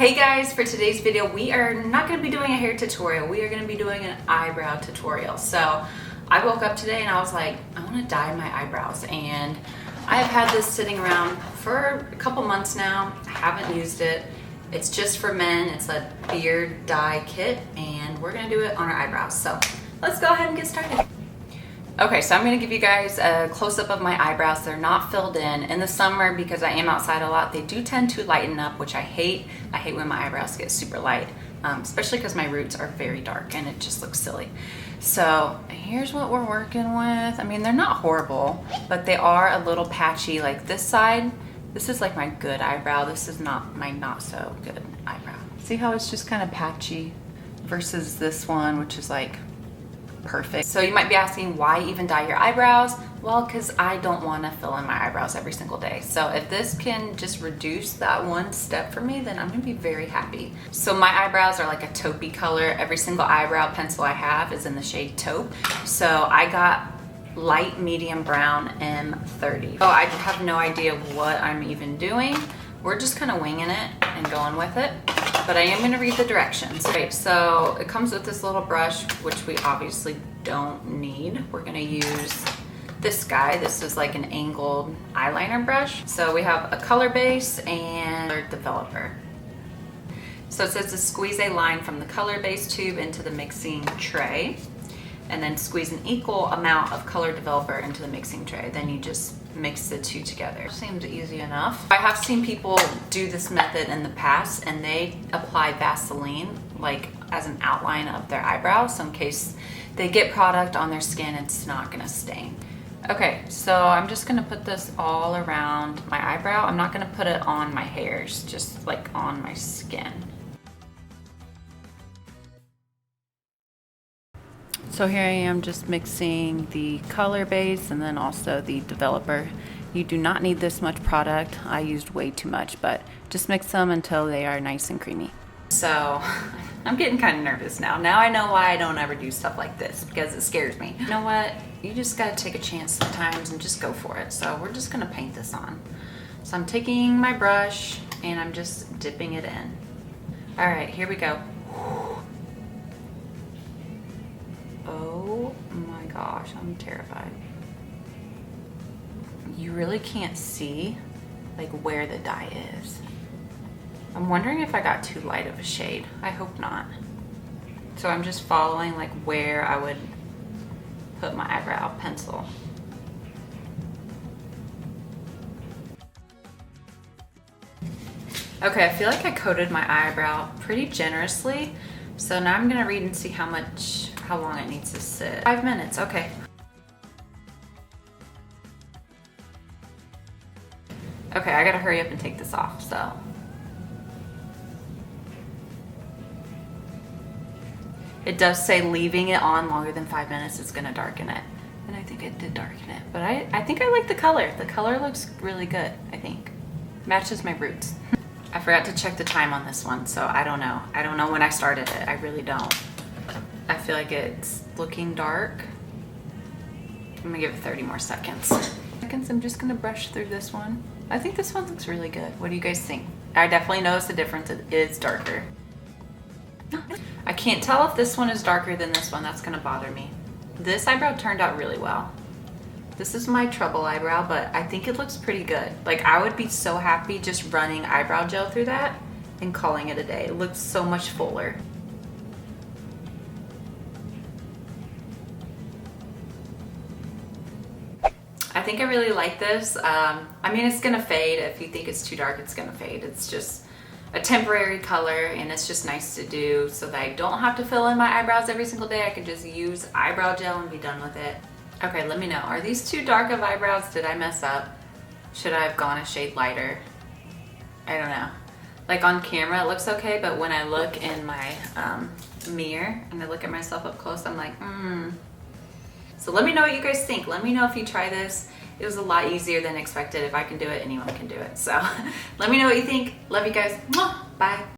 Hey guys, for today's video, we are not going to be doing a hair tutorial. We are going to be doing an eyebrow tutorial. So I woke up today and I was like, I want to dye my eyebrows. And I have had this sitting around for a couple months now. I haven't used it. It's just for men. It's a beard dye kit and we're going to do it on our eyebrows. So let's go ahead and get started. Okay, so I'm going to give you guys a close-up of my eyebrows. They're not filled in. In the summer, because I am outside a lot, they do tend to lighten up, which I hate. I hate when my eyebrows get super light, especially because my roots are very dark and it just looks silly. So here's what we're working with. I mean, they're not horrible, but they are a little patchy. Like this side, this is like my good eyebrow. This is not my not so good eyebrow. See how it's just kind of patchy versus this one, which is like perfect. So you might be asking, why even dye your eyebrows? Well, because I don't want to fill in my eyebrows every single day. So if this can just reduce that one step for me, then I'm gonna be very happy. So my eyebrows are like a taupey color. Every single eyebrow pencil I have is in the shade taupe. So I got light medium brown M30. Oh, I have no idea what I'm even doing. We're just kind of winging it and going with it. But I am going to read the directions. Okay, so it comes with this little brush, which we obviously don't need. We're going to use this guy. This is like an angled eyeliner brush. So we have a color base and a developer. So it says to squeeze a line from the color base tube into the mixing tray, and then squeeze an equal amount of color developer into the mixing tray. Then you just mix the two together. Seems easy enough. I have seen people do this method in the past and they apply Vaseline like as an outline of their eyebrow, so in case they get product on their skin, it's not gonna stain. Okay, so I'm just gonna put this all around my eyebrow. I'm not gonna put it on my hairs, just like on my skin. So here I am just mixing the color base and then also the developer. You do not need this much product. I used way too much, but just mix them until they are nice and creamy. So I'm getting kind of nervous now. Now I know why I don't ever do stuff like this, because it scares me. You know what? You just gotta take a chance sometimes and just go for it. So we're just gonna paint this on. So I'm taking my brush and I'm just dipping it in. All right, here we go. Oh my gosh, I'm terrified. You really can't see like where the dye is. I'm wondering if I got too light of a shade. I hope not. So I'm just following like where I would put my eyebrow pencil. Okay, I feel like I coated my eyebrow pretty generously. So now I'm gonna read and see how long it needs to sit. 5 minutes, okay. Okay, I gotta hurry up and take this off, so. It does say leaving it on longer than 5 minutes is gonna darken it. And I think it did darken it, but I think I like the color. The color looks really good, I think. Matches my roots. I forgot to check the time on this one, so I don't know. I don't know when I started it, I really don't. I feel like it's looking dark. I'm gonna give it 30 more seconds. I'm just gonna brush through this one. I think this one looks really good. What do you guys think? I definitely notice the difference. It is darker. I can't tell if this one is darker than this one. That's gonna bother me. This eyebrow turned out really well. This is my trouble eyebrow, but I think it looks pretty good. Like, I would be so happy just running eyebrow gel through that and calling it a day. It looks so much fuller. I think I really like this. I mean, it's gonna fade. If you think it's too dark, it's gonna fade. It's just a temporary color and it's just nice to do so that I don't have to fill in my eyebrows every single day. I can just use eyebrow gel and be done with it. Okay, let me know. Are these too dark of eyebrows? Did I mess up? Should I have gone a shade lighter? I don't know. Like on camera, it looks okay, but when I look in my mirror and I look at myself up close, I'm like, So let me know what you guys think. Let me know if you try this. It was a lot easier than expected. If I can do it, anyone can do it. So let me know what you think. Love you guys. Bye.